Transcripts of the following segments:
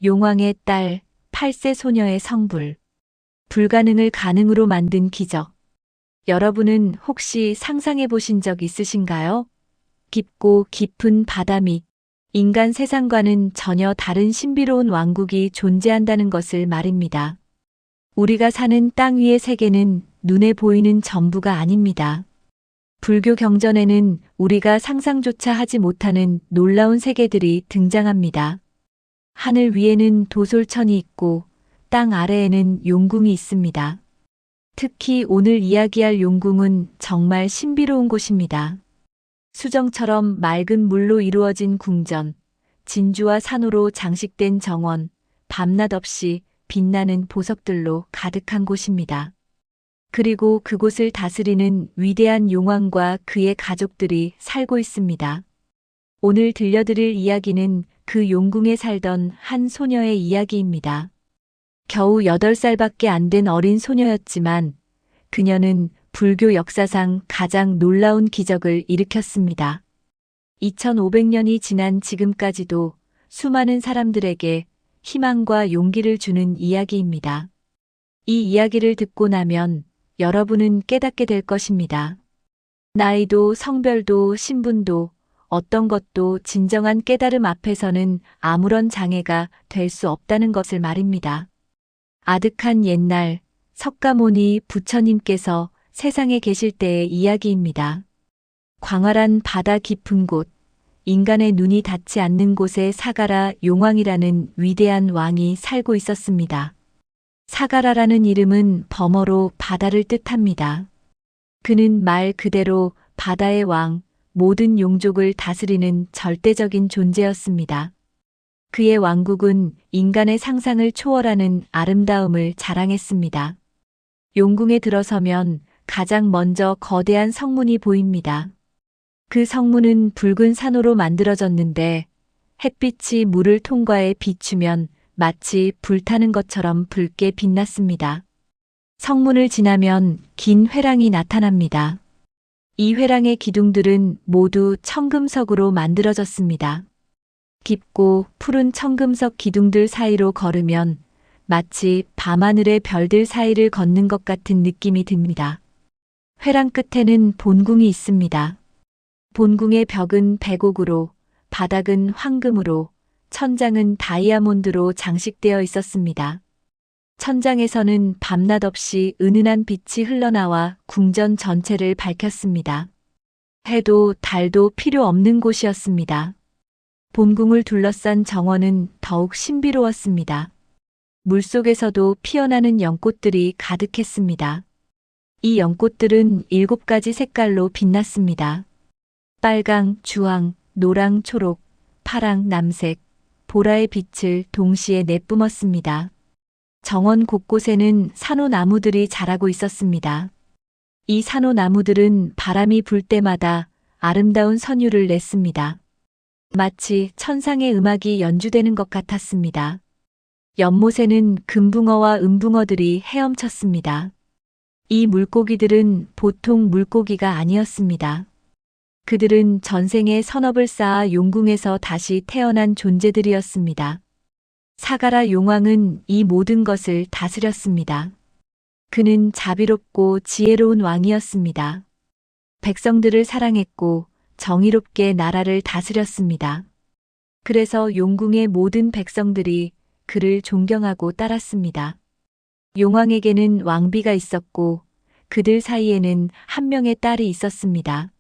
용왕의 딸, 8세 소녀의 성불. 불가능을 가능으로 만든 기적. 여러분은 혹시 상상해 보신 적 있으신가요? 깊고 깊은 바다 밑, 인간 세상과는 전혀 다른 신비로운 왕국이 존재한다는 것을 말입니다. 우리가 사는 땅 위의 세계는 눈에 보이는 전부가 아닙니다. 불교 경전에는 우리가 상상조차 하지 못하는 놀라운 세계들이 등장합니다. 하늘 위에는 도솔천이 있고 땅 아래에는 용궁이 있습니다. 특히 오늘 이야기할 용궁은 정말 신비로운 곳입니다. 수정처럼 맑은 물로 이루어진 궁전, 진주와 산호로 장식된 정원, 밤낮 없이 빛나는 보석들로 가득한 곳입니다. 그리고 그곳을 다스리는 위대한 용왕과 그의 가족들이 살고 있습니다. 오늘 들려드릴 이야기는 그 용궁에 살던 한 소녀의 이야기입니다. 겨우 8살밖에 안 된 어린 소녀였지만 그녀는 불교 역사상 가장 놀라운 기적을 일으켰습니다. 2500년이 지난 지금까지도 수많은 사람들에게 희망과 용기를 주는 이야기입니다. 이 이야기를 듣고 나면 여러분은 깨닫게 될 것입니다. 나이도 성별도 신분도 어떤 것도 진정한 깨달음 앞에서는 아무런 장애가 될 수 없다는 것을 말입니다. 아득한 옛날 석가모니 부처님께서 세상에 계실 때의 이야기입니다. 광활한 바다 깊은 곳, 인간의 눈이 닿지 않는 곳에 사가라 용왕이라는 위대한 왕이 살고 있었습니다. 사가라라는 이름은 범어로 바다를 뜻합니다. 그는 말 그대로 바다의 왕, 모든 용족을 다스리는 절대적인 존재였습니다. 그의 왕국은 인간의 상상을 초월하는 아름다움을 자랑했습니다. 용궁에 들어서면 가장 먼저 거대한 성문이 보입니다. 그 성문은 붉은 산호로 만들어졌는데 햇빛이 물을 통과해 비추면 마치 불타는 것처럼 붉게 빛났습니다. 성문을 지나면 긴 회랑이 나타납니다. 이 회랑의 기둥들은 모두 청금석으로 만들어졌습니다. 깊고 푸른 청금석 기둥들 사이로 걸으면 마치 밤하늘의 별들 사이를 걷는 것 같은 느낌이 듭니다. 회랑 끝에는 본궁이 있습니다. 본궁의 벽은 백옥으로, 바닥은 황금으로, 천장은 다이아몬드로 장식되어 있었습니다. 천장에서는 밤낮 없이 은은한 빛이 흘러나와 궁전 전체를 밝혔습니다. 해도 달도 필요 없는 곳이었습니다. 본궁을 둘러싼 정원은 더욱 신비로웠습니다. 물속에서도 피어나는 연꽃들이 가득했습니다. 이 연꽃들은 7가지 색깔로 빛났습니다. 빨강, 주황, 노랑, 초록, 파랑, 남색, 보라의 빛을 동시에 내뿜었습니다. 정원 곳곳에는 산호나무들이 자라고 있었습니다. 이 산호나무들은 바람이 불 때마다 아름다운 선율을 냈습니다. 마치 천상의 음악이 연주되는 것 같았습니다. 연못에는 금붕어와 은붕어들이 헤엄쳤습니다. 이 물고기들은 보통 물고기가 아니었습니다. 그들은 전생에 선업을 쌓아 용궁에서 다시 태어난 존재들이었습니다. 사가라 용왕은 이 모든 것을 다스렸습니다. 그는 자비롭고 지혜로운 왕이었습니다. 백성들을 사랑했고 정의롭게 나라를 다스렸습니다. 그래서 용궁의 모든 백성들이 그를 존경하고 따랐습니다. 용왕에게는 왕비가 있었고 그들 사이에는 한 명의 딸이 있었습니다.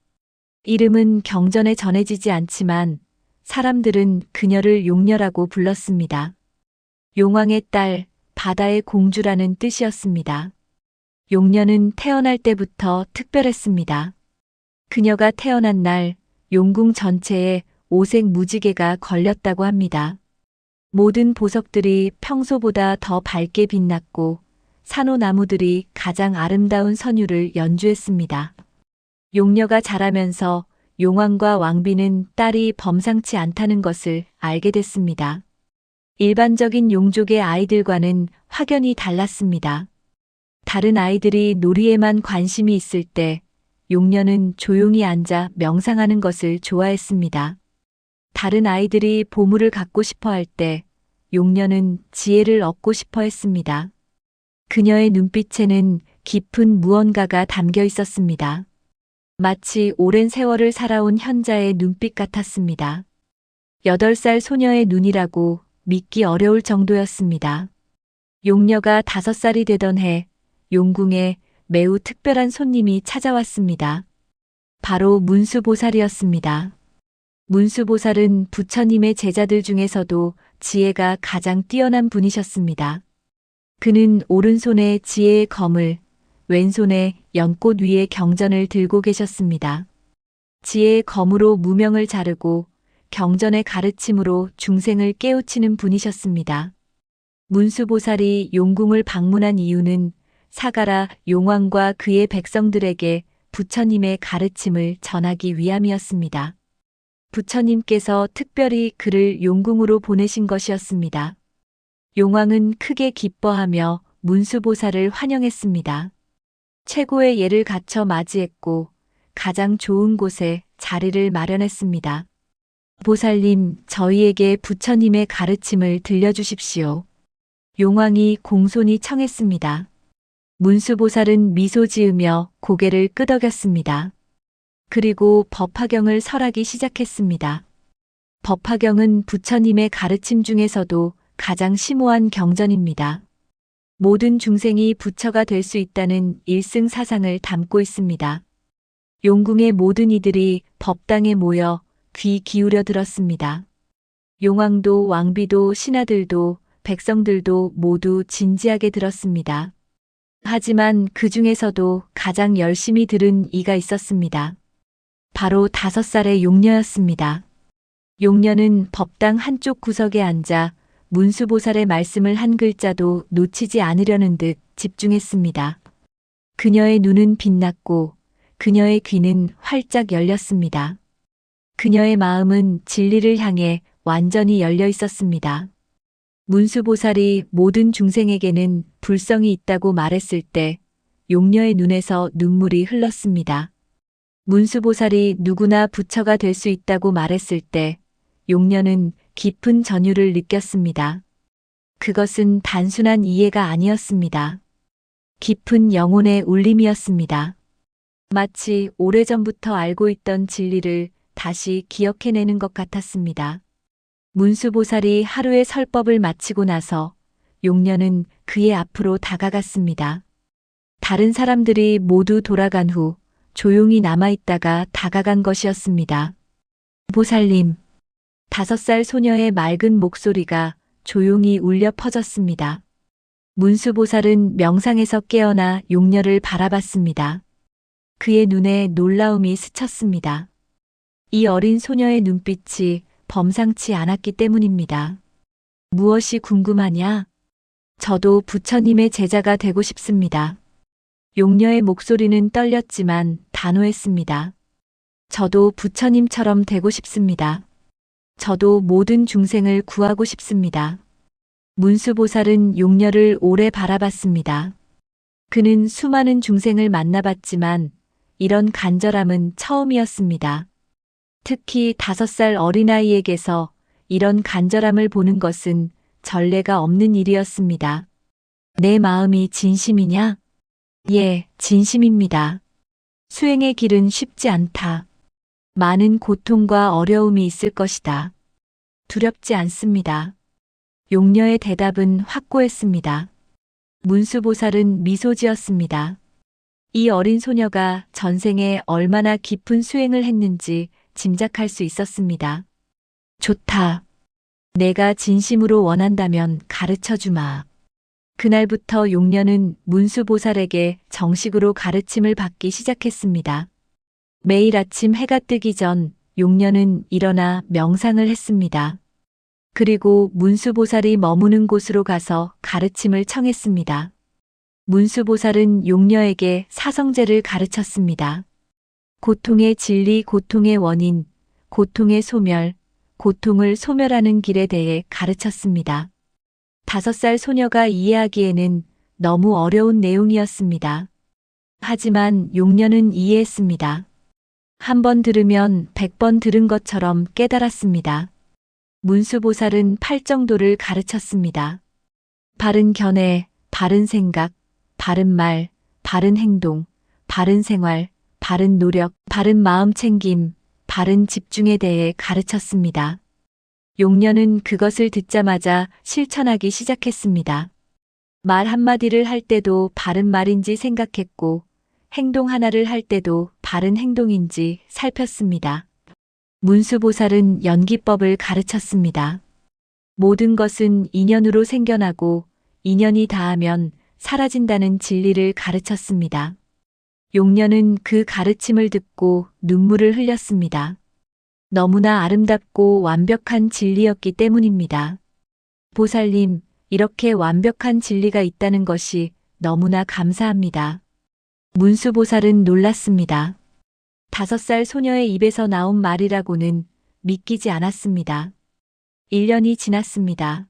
이름은 경전에 전해지지 않지만 사람들은 그녀를 용녀라고 불렀습니다. 용왕의 딸, 바다의 공주라는 뜻이었습니다. 용녀는 태어날 때부터 특별했습니다. 그녀가 태어난 날 용궁 전체에 오색 무지개가 걸렸다고 합니다. 모든 보석들이 평소보다 더 밝게 빛났고 산호나무들이 가장 아름다운 선율을 연주했습니다. 용녀가 자라면서 용왕과 왕비는 딸이 범상치 않다는 것을 알게 됐습니다. 일반적인 용족의 아이들과는 확연히 달랐습니다. 다른 아이들이 놀이에만 관심이 있을 때 용녀는 조용히 앉아 명상하는 것을 좋아했습니다. 다른 아이들이 보물을 갖고 싶어 할 때 용녀는 지혜를 얻고 싶어 했습니다. 그녀의 눈빛에는 깊은 무언가가 담겨 있었습니다. 마치 오랜 세월을 살아온 현자의 눈빛 같았습니다. 8살 소녀의 눈이라고 믿기 어려울 정도였습니다. 용녀가 5살이 되던 해, 용궁에 매우 특별한 손님이 찾아왔습니다. 바로 문수보살이었습니다. 문수보살은 부처님의 제자들 중에서도 지혜가 가장 뛰어난 분이셨습니다. 그는 오른손에 지혜의 검을, 왼손에 연꽃 위에 경전을 들고 계셨습니다. 지혜의 검으로 무명을 자르고 경전의 가르침으로 중생을 깨우치는 분이셨습니다. 문수보살이 용궁을 방문한 이유는 사가라 용왕과 그의 백성들에게 부처님의 가르침을 전하기 위함이었습니다. 부처님께서 특별히 그를 용궁으로 보내신 것이었습니다. 용왕은 크게 기뻐하며 문수보살을 환영했습니다. 최고의 예를 갖춰 맞이했고 가장 좋은 곳에 자리를 마련했습니다. 보살님, 저희에게 부처님의 가르침을 들려주십시오. 용왕이 공손히 청했습니다. 문수보살은 미소 지으며 고개를 끄덕였습니다. 그리고 법화경을 설하기 시작했습니다. 법화경은 부처님의 가르침 중에서도 가장 심오한 경전입니다. 모든 중생이 부처가 될 수 있다는 일승 사상을 담고 있습니다. 용궁의 모든 이들이 법당에 모여 귀 기울여 들었습니다. 용왕도 왕비도 신하들도 백성들도 모두 진지하게 들었습니다. 하지만 그 중에서도 가장 열심히 들은 이가 있었습니다. 바로 5살의 용녀였습니다. 용녀는 법당 한쪽 구석에 앉아 문수보살의 말씀을 한 글자도 놓치지 않으려는 듯 집중했습니다. 그녀의 눈은 빛났고 그녀의 귀는 활짝 열렸습니다. 그녀의 마음은 진리를 향해 완전히 열려 있었습니다. 문수보살이 모든 중생에게는 불성이 있다고 말했을 때 용녀의 눈에서 눈물이 흘렀습니다. 문수보살이 누구나 부처가 될 수 있다고 말했을 때 용녀는 깊은 전율을 느꼈습니다. 그것은 단순한 이해가 아니었습니다. 깊은 영혼의 울림이었습니다. 마치 오래전부터 알고 있던 진리를 다시 기억해내는 것 같았습니다. 문수보살이 하루의 설법을 마치고 나서 용녀는 그의 앞으로 다가갔습니다. 다른 사람들이 모두 돌아간 후 조용히 남아있다가 다가간 것이었습니다. 보살님, 5살 소녀의 맑은 목소리가 조용히 울려 퍼졌습니다. 문수보살은 명상에서 깨어나 용녀를 바라봤습니다. 그의 눈에 놀라움이 스쳤습니다. 이 어린 소녀의 눈빛이 범상치 않았기 때문입니다. 무엇이 궁금하냐? 저도 부처님의 제자가 되고 싶습니다. 용녀의 목소리는 떨렸지만 단호했습니다. 저도 부처님처럼 되고 싶습니다. 저도 모든 중생을 구하고 싶습니다. 문수보살은 용녀를 오래 바라봤습니다. 그는 수많은 중생을 만나봤지만 이런 간절함은 처음이었습니다. 특히 5살 어린아이에게서 이런 간절함을 보는 것은 전례가 없는 일이었습니다. 내 마음이 진심이냐? 예, 진심입니다. 수행의 길은 쉽지 않다. 많은 고통과 어려움이 있을 것이다. 두렵지 않습니다. 용녀의 대답은 확고했습니다. 문수보살은 미소 지었습니다. 이 어린 소녀가 전생에 얼마나 깊은 수행을 했는지 짐작할 수 있었습니다. 좋다. 내가 진심으로 원한다면 가르쳐 주마. 그날부터 용녀는 문수보살에게 정식으로 가르침을 받기 시작했습니다. 매일 아침 해가 뜨기 전 용녀는 일어나 명상을 했습니다. 그리고 문수보살이 머무는 곳으로 가서 가르침을 청했습니다. 문수보살은 용녀에게 사성제를 가르쳤습니다. 고통의 진리, 고통의 원인, 고통의 소멸, 고통을 소멸하는 길에 대해 가르쳤습니다. 5살 소녀가 이해하기에는 너무 어려운 내용이었습니다. 하지만 용녀는 이해했습니다. 한 번 들으면 100번 들은 것처럼 깨달았습니다. 문수보살은 팔정도를 가르쳤습니다. 바른 견해, 바른 생각, 바른 말, 바른 행동, 바른 생활, 바른 노력, 바른 마음 챙김, 바른 집중에 대해 가르쳤습니다. 용녀는 그것을 듣자마자 실천하기 시작했습니다. 말 한마디를 할 때도 바른 말인지 생각했고, 행동 하나를 할 때도 바른 행동인지 살폈습니다. 문수보살은 연기법을 가르쳤습니다. 모든 것은 인연으로 생겨나고 인연이 닿으면 사라진다는 진리를 가르쳤습니다. 용녀는 그 가르침을 듣고 눈물을 흘렸습니다. 너무나 아름답고 완벽한 진리였기 때문입니다. 보살님, 이렇게 완벽한 진리가 있다는 것이 너무나 감사합니다. 문수보살은 놀랐습니다. 5살 소녀의 입에서 나온 말이라고는 믿기지 않았습니다. 1년이 지났습니다.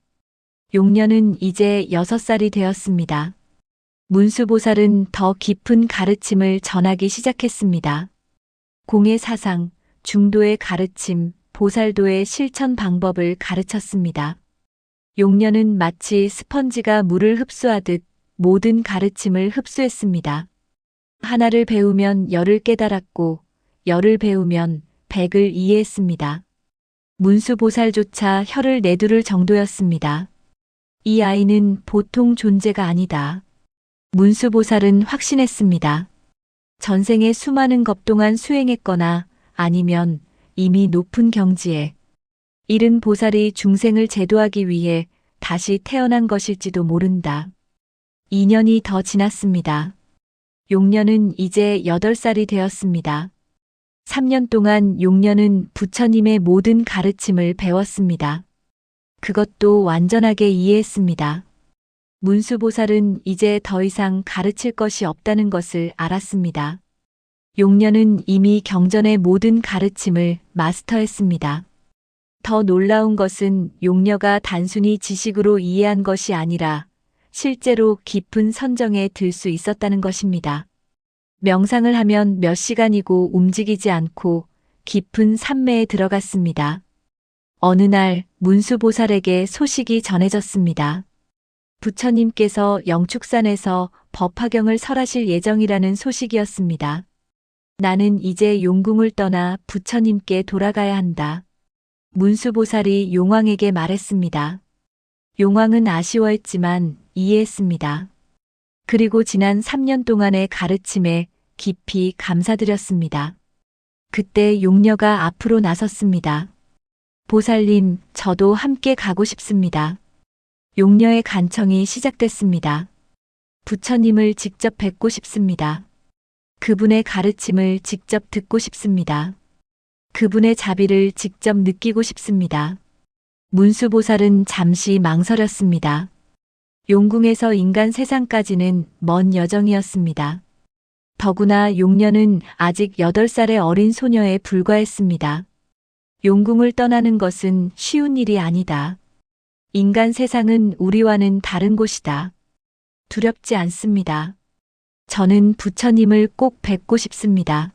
용녀는 이제 6살이 되었습니다. 문수보살은 더 깊은 가르침을 전하기 시작했습니다. 공의 사상, 중도의 가르침, 보살도의 실천 방법을 가르쳤습니다. 용녀는 마치 스펀지가 물을 흡수하듯 모든 가르침을 흡수했습니다. 하나를 배우면 열을 깨달았고, 열을 배우면 100을 이해했습니다. 문수보살조차 혀를 내두를 정도였습니다. 이 아이는 보통 존재가 아니다. 문수보살은 확신했습니다. 전생에 수많은 것 동안 수행했거나 아니면 이미 높은 경지에 이른 보살이 중생을 제도하기 위해 다시 태어난 것일지도 모른다. 2년이 더 지났습니다. 용녀는 이제 8살이 되었습니다. 3년 동안 용녀는 부처님의 모든 가르침을 배웠습니다. 그것도 완전하게 이해했습니다. 문수보살은 이제 더 이상 가르칠 것이 없다는 것을 알았습니다. 용녀는 이미 경전의 모든 가르침을 마스터했습니다. 더 놀라운 것은 용녀가 단순히 지식으로 이해한 것이 아니라 실제로 깊은 선정에 들 수 있었다는 것입니다. 명상을 하면 몇 시간이고 움직이지 않고 깊은 산매에 들어갔습니다. 어느 날 문수보살에게 소식이 전해졌습니다. 부처님께서 영축산에서 법화경을 설하실 예정이라는 소식이었습니다. 나는 이제 용궁을 떠나 부처님께 돌아가야 한다. 문수보살이 용왕에게 말했습니다. 용왕은 아쉬워했지만 이해했습니다. 그리고 지난 3년 동안의 가르침에 깊이 감사드렸습니다. 그때 용녀가 앞으로 나섰습니다. 보살님, 저도 함께 가고 싶습니다. 용녀의 간청이 시작됐습니다. 부처님을 직접 뵙고 싶습니다. 그분의 가르침을 직접 듣고 싶습니다. 그분의 자비를 직접 느끼고 싶습니다. 문수보살은 잠시 망설였습니다. 용궁에서 인간 세상까지는 먼 여정이었습니다. 더구나 용녀는 아직 8살의 어린 소녀에 불과했습니다. 용궁을 떠나는 것은 쉬운 일이 아니다. 인간 세상은 우리와는 다른 곳이다. 두렵지 않습니다. 저는 부처님을 꼭 뵙고 싶습니다.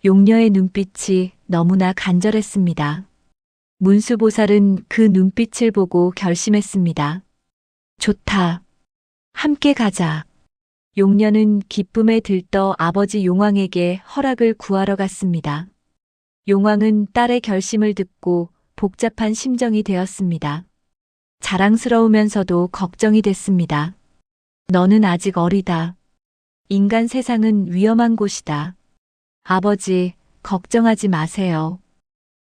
용녀의 눈빛이 너무나 간절했습니다. 문수보살은 그 눈빛을 보고 결심했습니다. 좋다. 함께 가자. 용녀는 기쁨에 들떠 아버지 용왕에게 허락을 구하러 갔습니다. 용왕은 딸의 결심을 듣고 복잡한 심정이 되었습니다. 자랑스러우면서도 걱정이 됐습니다. 너는 아직 어리다. 인간 세상은 위험한 곳이다. 아버지, 걱정하지 마세요.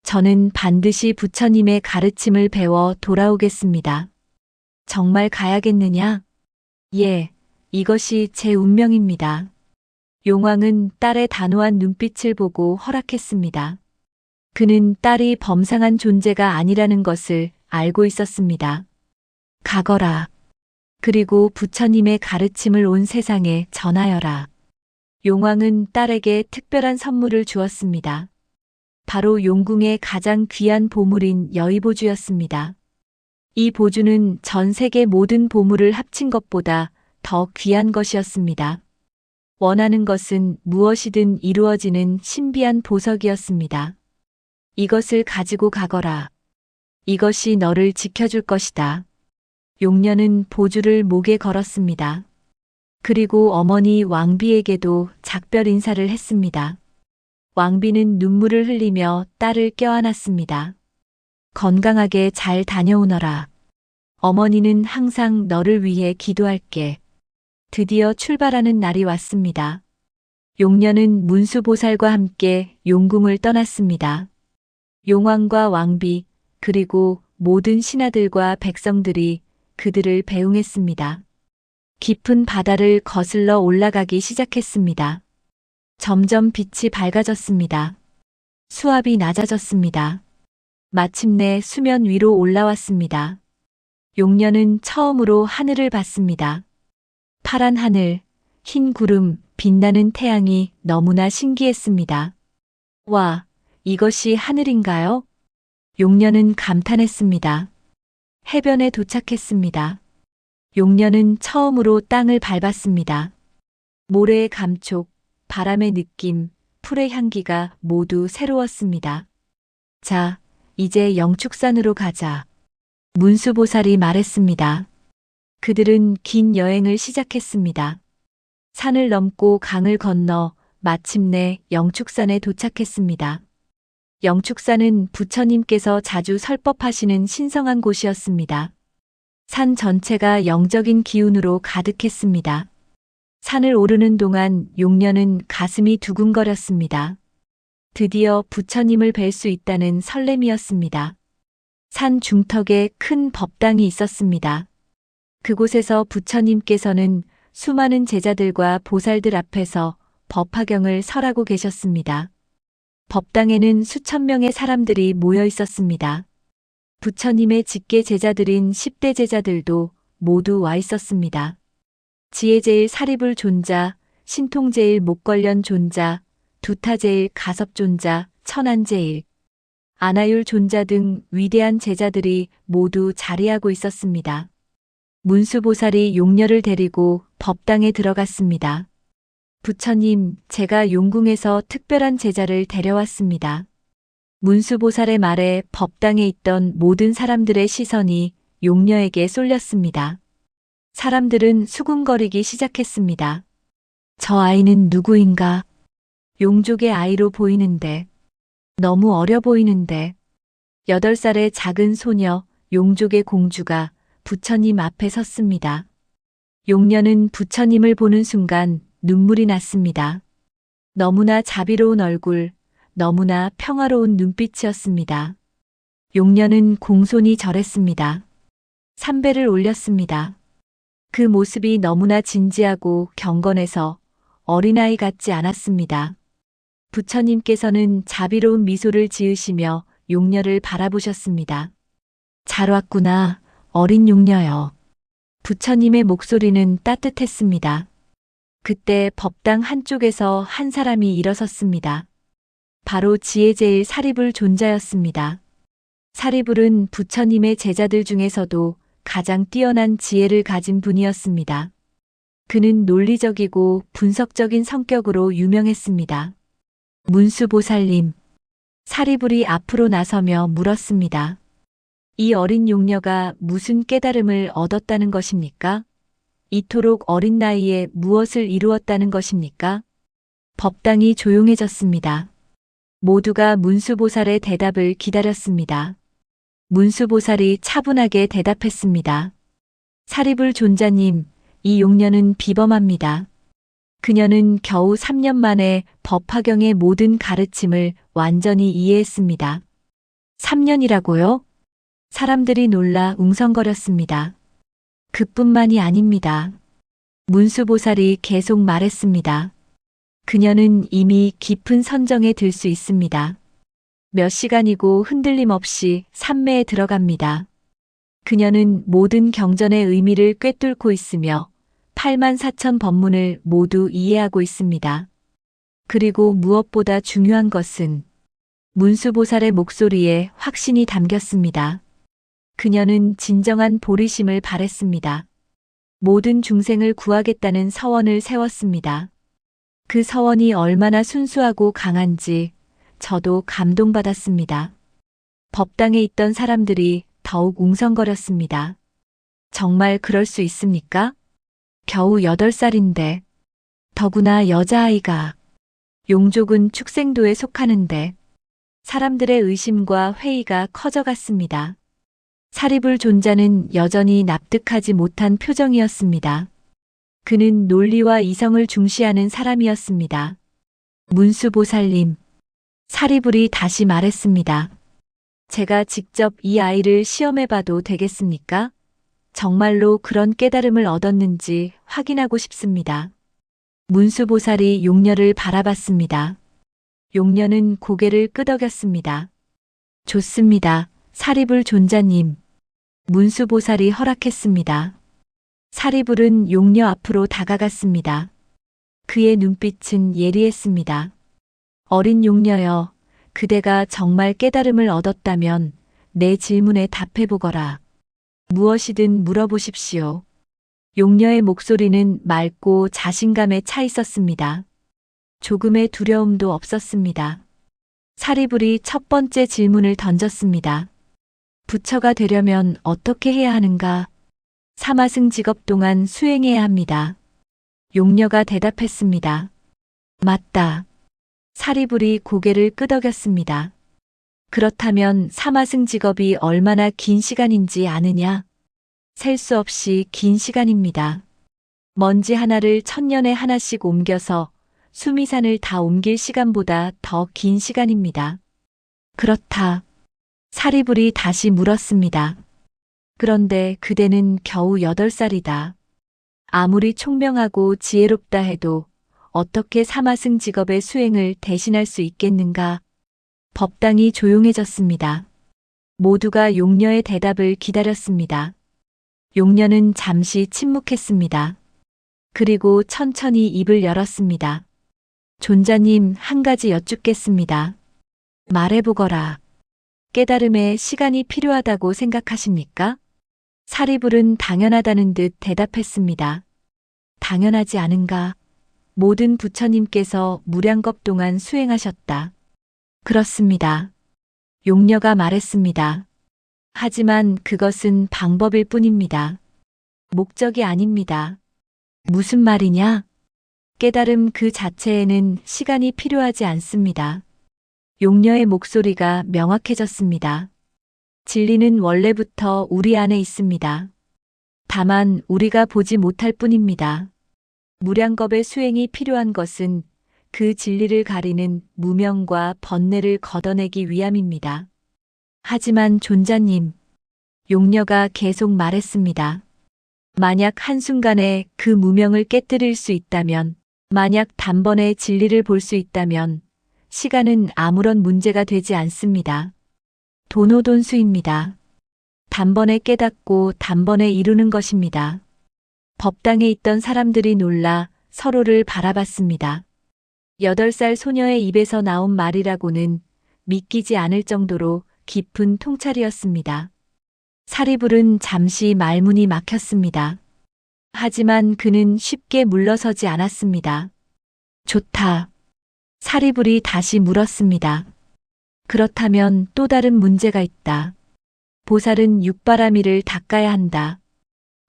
저는 반드시 부처님의 가르침을 배워 돌아오겠습니다. 정말 가야겠느냐? 예, 이것이 제 운명입니다. 용왕은 딸의 단호한 눈빛을 보고 허락했습니다. 그는 딸이 범상한 존재가 아니라는 것을 알고 있었습니다. 가거라. 그리고 부처님의 가르침을 온 세상에 전하여라. 용왕은 딸에게 특별한 선물을 주었습니다. 바로 용궁의 가장 귀한 보물인 여의보주였습니다. 이 보주는 전 세계 모든 보물을 합친 것보다 더 귀한 것이었습니다. 원하는 것은 무엇이든 이루어지는 신비한 보석이었습니다. 이것을 가지고 가거라. 이것이 너를 지켜줄 것이다. 용녀는 보주를 목에 걸었습니다. 그리고 어머니 왕비에게도 작별 인사를 했습니다. 왕비는 눈물을 흘리며 딸을 껴안았습니다. 건강하게 잘 다녀오너라. 어머니는 항상 너를 위해 기도할게. 드디어 출발하는 날이 왔습니다. 용녀는 문수보살과 함께 용궁을 떠났습니다. 용왕과 왕비, 그리고 모든 신하들과 백성들이 그들을 배웅했습니다. 깊은 바다를 거슬러 올라가기 시작했습니다. 점점 빛이 밝아졌습니다. 수압이 낮아졌습니다. 마침내 수면 위로 올라왔습니다. 용녀는 처음으로 하늘을 봤습니다. 파란 하늘, 흰 구름, 빛나는 태양이 너무나 신기했습니다. 와, 이것이 하늘인가요? 용녀는 감탄했습니다. 해변에 도착했습니다. 용녀는 처음으로 땅을 밟았습니다. 모래의 감촉, 바람의 느낌, 풀의 향기가 모두 새로웠습니다. 자, 이제 영축산으로 가자. 문수보살이 말했습니다. 그들은 긴 여행을 시작했습니다. 산을 넘고 강을 건너 마침내 영축산에 도착했습니다. 영축산은 부처님께서 자주 설법하시는 신성한 곳이었습니다. 산 전체가 영적인 기운으로 가득했습니다. 산을 오르는 동안 용녀는 가슴이 두근거렸습니다. 드디어 부처님을 뵐 수 있다는 설렘이었습니다. 산 중턱에 큰 법당이 있었습니다. 그곳에서 부처님께서는 수많은 제자들과 보살들 앞에서 법화경을 설하고 계셨습니다. 법당에는 수천 명의 사람들이 모여 있었습니다. 부처님의 직계 제자들인 10대 제자들도 모두 와 있었습니다. 지혜제일 사리불 존자, 신통제일 목걸련 존자, 두타제일 가섭 존자, 천안제일, 아나율 존자 등 위대한 제자들이 모두 자리하고 있었습니다. 문수보살이 용녀를 데리고 법당에 들어갔습니다. 부처님, 제가 용궁에서 특별한 제자를 데려왔습니다. 문수보살의 말에 법당에 있던 모든 사람들의 시선이 용녀에게 쏠렸습니다. 사람들은 수군거리기 시작했습니다. 저 아이는 누구인가? 용족의 아이로 보이는데, 너무 어려 보이는데, 8살의 작은 소녀, 용족의 공주가 부처님 앞에 섰습니다. 용녀는 부처님을 보는 순간 눈물이 났습니다. 너무나 자비로운 얼굴, 너무나 평화로운 눈빛이었습니다. 용녀는 공손히 절했습니다. 삼배를 올렸습니다. 그 모습이 너무나 진지하고 경건해서 어린아이 같지 않았습니다. 부처님께서는 자비로운 미소를 지으시며 용녀를 바라보셨습니다. 잘 왔구나, 어린 용녀여. 부처님의 목소리는 따뜻했습니다. 그때 법당 한쪽에서 한 사람이 일어섰습니다. 바로 지혜제일 사리불 존자였습니다. 사리불은 부처님의 제자들 중에서도 가장 뛰어난 지혜를 가진 분이었습니다. 그는 논리적이고 분석적인 성격으로 유명했습니다. 문수보살님, 사리불이 앞으로 나서며 물었습니다. 이 어린 용녀가 무슨 깨달음을 얻었다는 것입니까? 이토록 어린 나이에 무엇을 이루었다는 것입니까? 법당이 조용해졌습니다. 모두가 문수보살의 대답을 기다렸습니다. 문수보살이 차분하게 대답했습니다. 사리불 존자님, 이 용녀는 비범합니다. 그녀는 겨우 3년 만에 법화경의 모든 가르침을 완전히 이해했습니다. 3년이라고요? 사람들이 놀라 웅성거렸습니다. 그뿐만이 아닙니다. 문수보살이 계속 말했습니다. 그녀는 이미 깊은 선정에 들 수 있습니다. 몇 시간이고 흔들림 없이 삼매에 들어갑니다. 그녀는 모든 경전의 의미를 꿰뚫고 있으며 8만 4천 법문을 모두 이해하고 있습니다. 그리고 무엇보다 중요한 것은 문수보살의 목소리에 확신이 담겼습니다. 그녀는 진정한 보리심을 발했습니다. 모든 중생을 구하겠다는 서원을 세웠습니다. 그 서원이 얼마나 순수하고 강한지 저도 감동받았습니다. 법당에 있던 사람들이 더욱 웅성거렸습니다. 정말 그럴 수 있습니까? 겨우 8살인데. 더구나 여자아이가. 용족은 축생도에 속하는데. 사람들의 의심과 회의가 커져갔습니다. 사리불 존자는 여전히 납득하지 못한 표정이었습니다. 그는 논리와 이성을 중시하는 사람이었습니다. 문수보살님, 사리불이 다시 말했습니다. 제가 직접 이 아이를 시험해봐도 되겠습니까? 정말로 그런 깨달음을 얻었는지 확인하고 싶습니다. 문수보살이 용녀를 바라봤습니다. 용녀는 고개를 끄덕였습니다. 좋습니다. 사리불 존자님. 문수보살이 허락했습니다. 사리불은 용녀 앞으로 다가갔습니다. 그의 눈빛은 예리했습니다. 어린 용녀여, 그대가 정말 깨달음을 얻었다면 내 질문에 답해보거라. 무엇이든 물어보십시오. 용녀의 목소리는 맑고 자신감에 차 있었습니다. 조금의 두려움도 없었습니다. 사리불이 첫 번째 질문을 던졌습니다. 부처가 되려면 어떻게 해야 하는가? 사마승 직업 동안 수행해야 합니다. 용녀가 대답했습니다. 맞다. 사리불이 고개를 끄덕였습니다. 그렇다면 사마승 직업이 얼마나 긴 시간인지 아느냐? 셀 수 없이 긴 시간입니다. 먼지 하나를 1000년에 하나씩 옮겨서 수미산을 다 옮길 시간보다 더 긴 시간입니다. 그렇다. 사리불이 다시 물었습니다. 그런데 그대는 겨우 8살이다. 아무리 총명하고 지혜롭다 해도 어떻게 사마승 직업의 수행을 대신할 수 있겠는가? 법당이 조용해졌습니다. 모두가 용녀의 대답을 기다렸습니다. 용녀는 잠시 침묵했습니다. 그리고 천천히 입을 열었습니다. 존자님, 한 가지 여쭙겠습니다. 말해보거라. 깨달음에 시간이 필요하다고 생각하십니까? 사리불은 당연하다는 듯 대답했습니다. 당연하지 않은가? 모든 부처님께서 무량겁 동안 수행하셨다. 그렇습니다. 용녀가 말했습니다. 하지만 그것은 방법일 뿐입니다. 목적이 아닙니다. 무슨 말이냐? 깨달음 그 자체에는 시간이 필요하지 않습니다. 용녀의 목소리가 명확해졌습니다. 진리는 원래부터 우리 안에 있습니다. 다만 우리가 보지 못할 뿐입니다. 무량겁의 수행이 필요한 것은 그 진리를 가리는 무명과 번뇌를 걷어내기 위함입니다. 하지만 존자님, 용녀가 계속 말했습니다. 만약 한순간에 그 무명을 깨뜨릴 수 있다면, 만약 단번에 진리를 볼 수 있다면 시간은 아무런 문제가 되지 않습니다. 도노돈수입니다. 단번에 깨닫고 단번에 이루는 것입니다. 법당에 있던 사람들이 놀라 서로를 바라봤습니다. 8살 소녀의 입에서 나온 말이라고는 믿기지 않을 정도로 깊은 통찰이었습니다. 사리불은 잠시 말문이 막혔습니다. 하지만 그는 쉽게 물러서지 않았습니다. 좋다. 사리불이 다시 물었습니다. 그렇다면 또 다른 문제가 있다. 보살은 육바라밀을 닦아야 한다.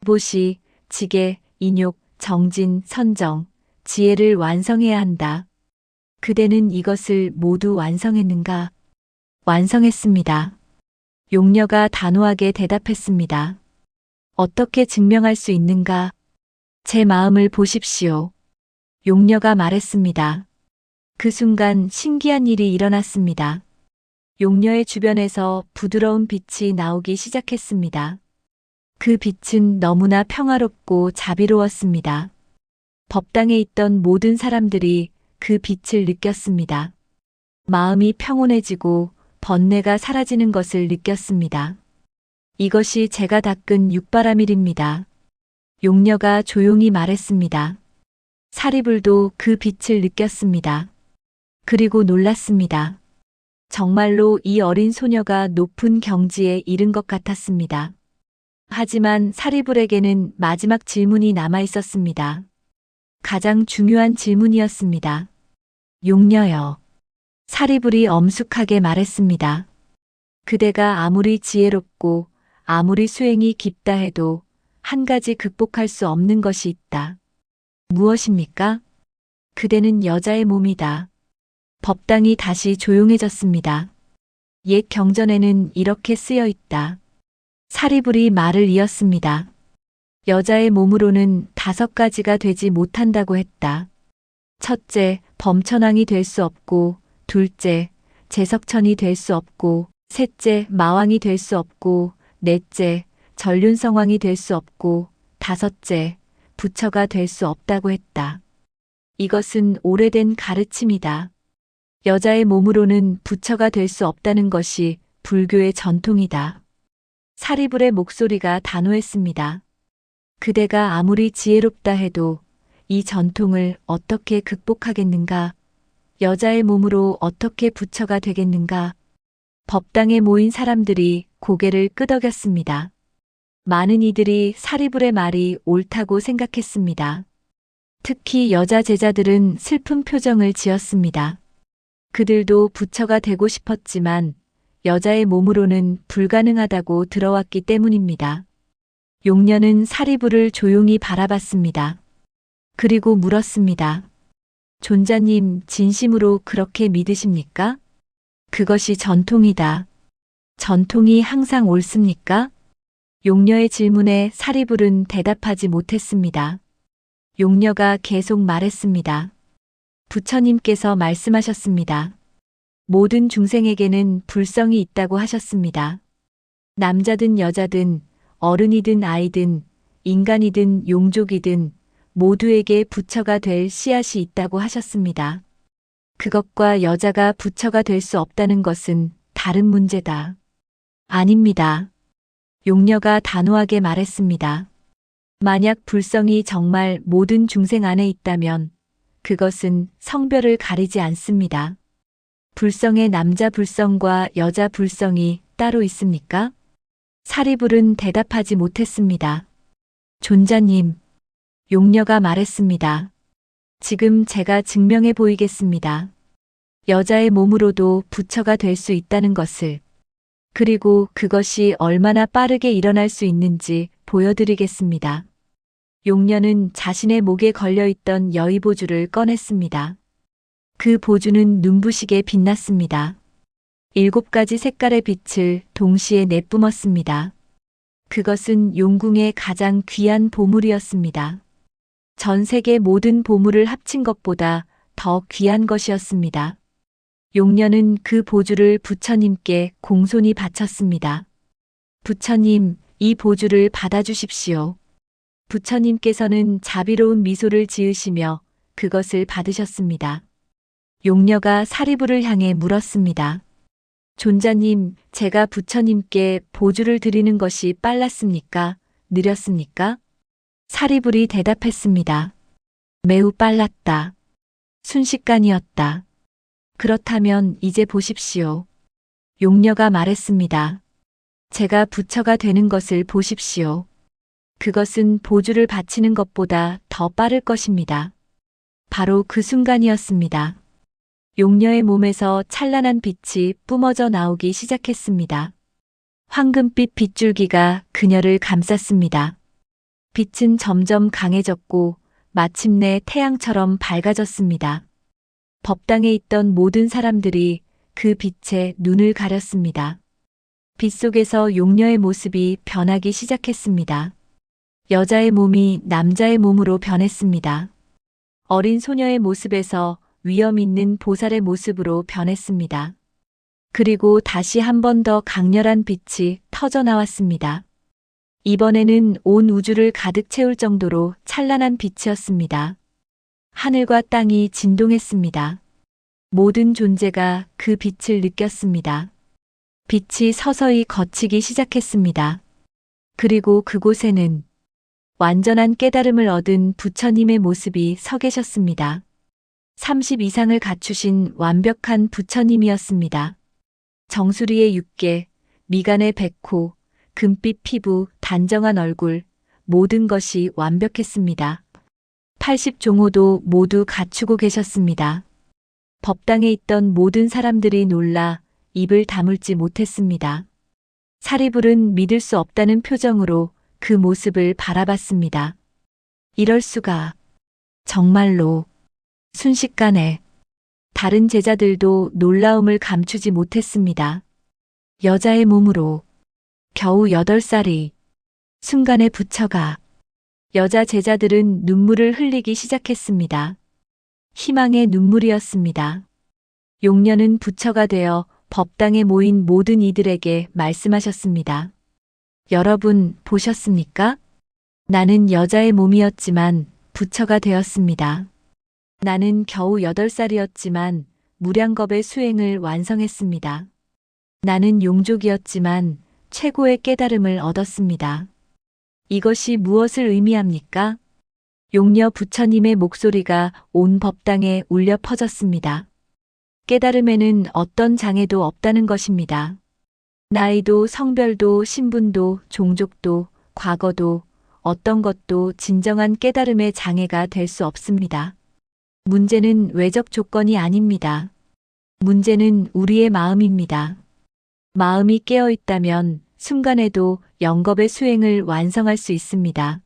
보시, 지계, 인욕, 정진, 선정, 지혜를 완성해야 한다. 그대는 이것을 모두 완성했는가? 완성했습니다. 용녀가 단호하게 대답했습니다. 어떻게 증명할 수 있는가? 제 마음을 보십시오. 용녀가 말했습니다. 그 순간 신기한 일이 일어났습니다. 용녀의 주변에서 부드러운 빛이 나오기 시작했습니다. 그 빛은 너무나 평화롭고 자비로웠습니다. 법당에 있던 모든 사람들이 그 빛을 느꼈습니다. 마음이 평온해지고 번뇌가 사라지는 것을 느꼈습니다. 이것이 제가 닦은 육바라밀입니다. 용녀가 조용히 말했습니다. 사리불도 그 빛을 느꼈습니다. 그리고 놀랐습니다. 정말로 이 어린 소녀가 높은 경지에 이른 것 같았습니다. 하지만 사리불에게는 마지막 질문이 남아 있었습니다. 가장 중요한 질문이었습니다. 용녀여. 사리불이 엄숙하게 말했습니다. 그대가 아무리 지혜롭고 아무리 수행이 깊다 해도 한 가지 극복할 수 없는 것이 있다. 무엇입니까? 그대는 여자의 몸이다. 법당이 다시 조용해졌습니다. 옛 경전에는 이렇게 쓰여 있다. 사리불이 말을 이었습니다. 여자의 몸으로는 5가지가 되지 못한다고 했다. 첫째, 범천왕이 될 수 없고, 둘째, 제석천이 될 수 없고, 셋째, 마왕이 될 수 없고, 넷째, 전륜성왕이 될 수 없고, 다섯째, 부처가 될 수 없다고 했다. 이것은 오래된 가르침이다. 여자의 몸으로는 부처가 될 수 없다는 것이 불교의 전통이다. 사리불의 목소리가 단호했습니다. 그대가 아무리 지혜롭다 해도 이 전통을 어떻게 극복하겠는가? 여자의 몸으로 어떻게 부처가 되겠는가? 법당에 모인 사람들이 고개를 끄덕였습니다. 많은 이들이 사리불의 말이 옳다고 생각했습니다. 특히 여자 제자들은 슬픈 표정을 지었습니다. 그들도 부처가 되고 싶었지만 여자의 몸으로는 불가능하다고 들어왔기 때문입니다. 용녀는 사리불을 조용히 바라봤습니다. 그리고 물었습니다. 존자님, 진심으로 그렇게 믿으십니까? 그것이 전통이다. 전통이 항상 옳습니까? 용녀의 질문에 사리불은 대답하지 못했습니다. 용녀가 계속 말했습니다. 부처님께서 말씀하셨습니다. 모든 중생에게는 불성이 있다고 하셨습니다. 남자든 여자든 어른이든 아이든 인간이든 용족이든 모두에게 부처가 될 씨앗이 있다고 하셨습니다. 그것과 여자가 부처가 될 수 없다는 것은 다른 문제다. 아닙니다. 용녀가 단호하게 말했습니다. 만약 불성이 정말 모든 중생 안에 있다면 그것은 성별을 가리지 않습니다. 불성의 남자 불성과 여자 불성이 따로 있습니까? 사리불은 대답하지 못했습니다. 존자님, 용녀가 말했습니다. 지금 제가 증명해 보이겠습니다. 여자의 몸으로도 부처가 될 수 있다는 것을, 그리고 그것이 얼마나 빠르게 일어날 수 있는지 보여드리겠습니다. 용녀는 자신의 목에 걸려있던 여의보주를 꺼냈습니다. 그 보주는 눈부시게 빛났습니다. 7가지 색깔의 빛을 동시에 내뿜었습니다. 그것은 용궁의 가장 귀한 보물이었습니다. 전 세계 모든 보물을 합친 것보다 더 귀한 것이었습니다. 용녀는 그 보주를 부처님께 공손히 바쳤습니다. 부처님, 이 보주를 받아주십시오. 부처님께서는 자비로운 미소를 지으시며 그것을 받으셨습니다. 용녀가 사리불을 향해 물었습니다. 존자님, 제가 부처님께 보주를 드리는 것이 빨랐습니까? 느렸습니까? 사리불이 대답했습니다. 매우 빨랐다. 순식간이었다. 그렇다면 이제 보십시오. 용녀가 말했습니다. 제가 부처가 되는 것을 보십시오. 그것은 보주를 바치는 것보다 더 빠를 것입니다. 바로 그 순간이었습니다. 용녀의 몸에서 찬란한 빛이 뿜어져 나오기 시작했습니다. 황금빛 빗줄기가 그녀를 감쌌습니다. 빛은 점점 강해졌고 마침내 태양처럼 밝아졌습니다. 법당에 있던 모든 사람들이 그 빛에 눈을 가렸습니다. 빛 속에서 용녀의 모습이 변하기 시작했습니다. 여자의 몸이 남자의 몸으로 변했습니다. 어린 소녀의 모습에서 위엄 있는 보살의 모습으로 변했습니다. 그리고 다시 한 번 더 강렬한 빛이 터져 나왔습니다. 이번에는 온 우주를 가득 채울 정도로 찬란한 빛이었습니다. 하늘과 땅이 진동했습니다. 모든 존재가 그 빛을 느꼈습니다. 빛이 서서히 걷히기 시작했습니다. 그리고 그곳에는 완전한 깨달음을 얻은 부처님의 모습이 서 계셨습니다. 30 이상을 갖추신 완벽한 부처님이었습니다. 정수리의 6개, 미간의 100호, 금빛 피부, 단정한 얼굴, 모든 것이 완벽했습니다. 80종호도 모두 갖추고 계셨습니다. 법당에 있던 모든 사람들이 놀라 입을 다물지 못했습니다. 사리불은 믿을 수 없다는 표정으로 그 모습을 바라봤습니다. 이럴 수가. 정말로. 순식간에 다른 제자들도 놀라움을 감추지 못했습니다. 여자의 몸으로 겨우 8살이 순간에 부처가. 여자 제자들은 눈물을 흘리기 시작했습니다. 희망의 눈물이었습니다. 용녀는 부처가 되어 법당에 모인 모든 이들에게 말씀하셨습니다. 여러분 보셨습니까? 나는 여자의 몸이었지만 부처가 되었습니다. 나는 겨우 8살이었지만 무량겁의 수행을 완성했습니다. 나는 용족이었지만 최고의 깨달음을 얻었습니다. 이것이 무엇을 의미합니까? 용녀 부처님의 목소리가 온 법당에 울려 퍼졌습니다. 깨달음에는 어떤 장애도 없다는 것입니다. 나이도 성별도 신분도 종족도 과거도 어떤 것도 진정한 깨달음의 장애가 될 수 없습니다. 문제는 외적 조건이 아닙니다. 문제는 우리의 마음입니다. 마음이 깨어 있다면 순간에도 영겁의 수행을 완성할 수 있습니다.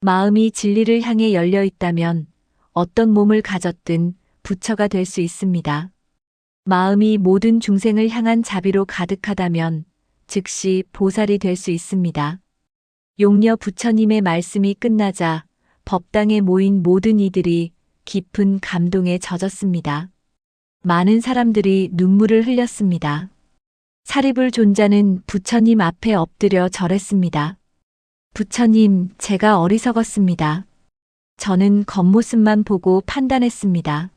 마음이 진리를 향해 열려 있다면 어떤 몸을 가졌든 부처가 될 수 있습니다. 마음이 모든 중생을 향한 자비로 가득하다면 즉시 보살이 될 수 있습니다. 용녀 부처님의 말씀이 끝나자 법당에 모인 모든 이들이 깊은 감동에 젖었습니다. 많은 사람들이 눈물을 흘렸습니다. 사리불 존자는 부처님 앞에 엎드려 절했습니다. 부처님, 제가 어리석었습니다. 저는 겉모습만 보고 판단했습니다.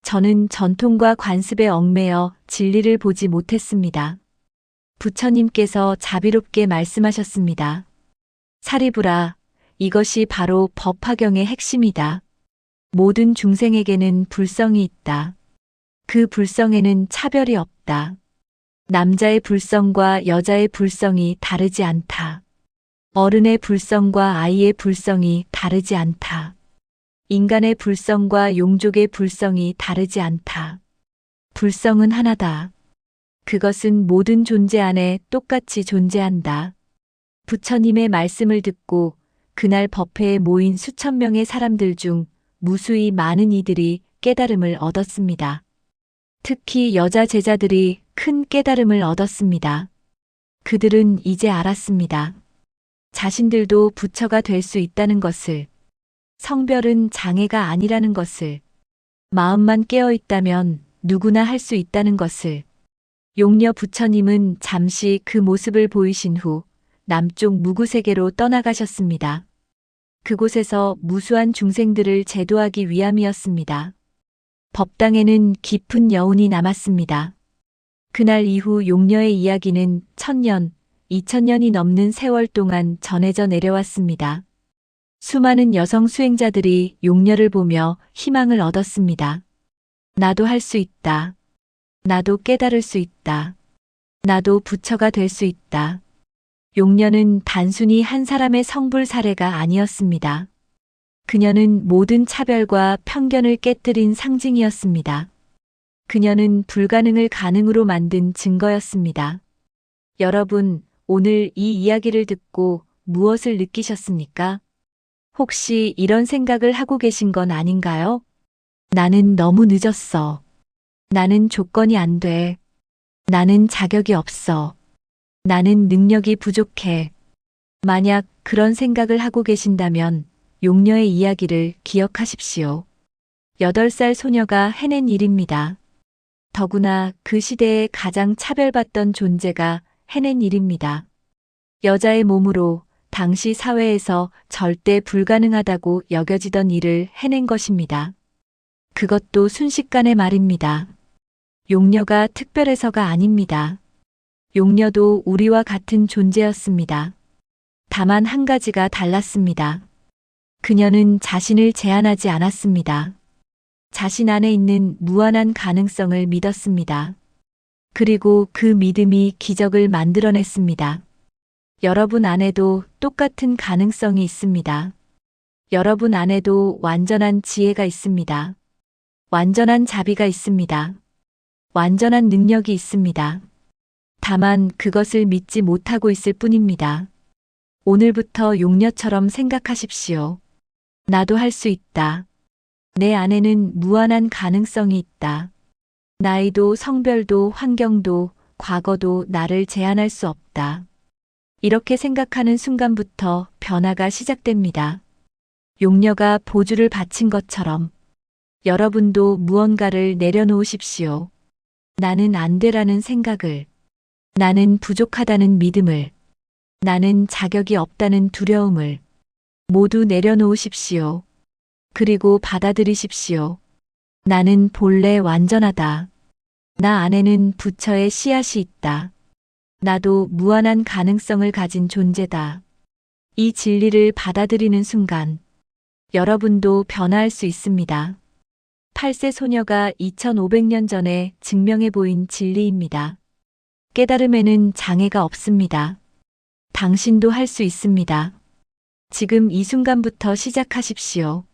저는 전통과 관습에 얽매여 진리를 보지 못했습니다. 부처님께서 자비롭게 말씀하셨습니다. 사리불아, 이것이 바로 법화경의 핵심이다. 모든 중생에게는 불성이 있다. 그 불성에는 차별이 없다. 남자의 불성과 여자의 불성이 다르지 않다. 어른의 불성과 아이의 불성이 다르지 않다. 인간의 불성과 용족의 불성이 다르지 않다. 불성은 하나다. 그것은 모든 존재 안에 똑같이 존재한다. 부처님의 말씀을 듣고 그날 법회에 모인 수천 명의 사람들 중 무수히 많은 이들이 깨달음을 얻었습니다. 특히 여자 제자들이 큰 깨달음을 얻었습니다. 그들은 이제 알았습니다. 자신들도 부처가 될 수 있다는 것을, 성별은 장애가 아니라는 것을, 마음만 깨어 있다면 누구나 할 수 있다는 것을. 용녀 부처님은 잠시 그 모습을 보이신 후 남쪽 무구세계로 떠나가셨습니다. 그곳에서 무수한 중생들을 제도하기 위함이었습니다. 법당에는 깊은 여운이 남았습니다. 그날 이후 용녀의 이야기는 1000년, 2000년이 넘는 세월 동안 전해져 내려왔습니다. 수많은 여성 수행자들이 용녀를 보며 희망을 얻었습니다. 나도 할 수 있다. 나도 깨달을 수 있다. 나도 부처가 될 수 있다. 용녀는 단순히 한 사람의 성불 사례가 아니었습니다. 그녀는 모든 차별과 편견을 깨뜨린 상징이었습니다. 그녀는 불가능을 가능으로 만든 증거였습니다. 여러분, 오늘 이 이야기를 듣고 무엇을 느끼셨습니까? 혹시 이런 생각을 하고 계신 건 아닌가요? 나는 너무 늦었어. 나는 조건이 안 돼. 나는 자격이 없어. 나는 능력이 부족해. 만약 그런 생각을 하고 계신다면 용녀의 이야기를 기억하십시오. 8살 소녀가 해낸 일입니다. 더구나 그 시대에 가장 차별받던 존재가 해낸 일입니다. 여자의 몸으로 당시 사회에서 절대 불가능하다고 여겨지던 일을 해낸 것입니다. 그것도 순식간의 말입니다. 용녀가 특별해서가 아닙니다. 용녀도 우리와 같은 존재였습니다. 다만 한 가지가 달랐습니다. 그녀는 자신을 제한하지 않았습니다. 자신 안에 있는 무한한 가능성을 믿었습니다. 그리고 그 믿음이 기적을 만들어냈습니다. 여러분 안에도 똑같은 가능성이 있습니다. 여러분 안에도 완전한 지혜가 있습니다. 완전한 자비가 있습니다. 완전한 능력이 있습니다. 다만 그것을 믿지 못하고 있을 뿐입니다. 오늘부터 용녀처럼 생각하십시오. 나도 할 수 있다. 내 안에는 무한한 가능성이 있다. 나이도 성별도 환경도 과거도 나를 제한할 수 없다. 이렇게 생각하는 순간부터 변화가 시작됩니다. 용녀가 보주를 바친 것처럼 여러분도 무언가를 내려놓으십시오. 나는 안 되라는 생각을, 나는 부족하다는 믿음을, 나는 자격이 없다는 두려움을 모두 내려놓으십시오. 그리고 받아들이십시오. 나는 본래 완전하다. 나 안에는 부처의 씨앗이 있다. 나도 무한한 가능성을 가진 존재다. 이 진리를 받아들이는 순간 여러분도 변화할 수 있습니다. 8세 소녀가 2500년 전에 증명해 보인 진리입니다. 깨달음에는 장애가 없습니다. 당신도 할 수 있습니다. 지금 이 순간부터 시작하십시오.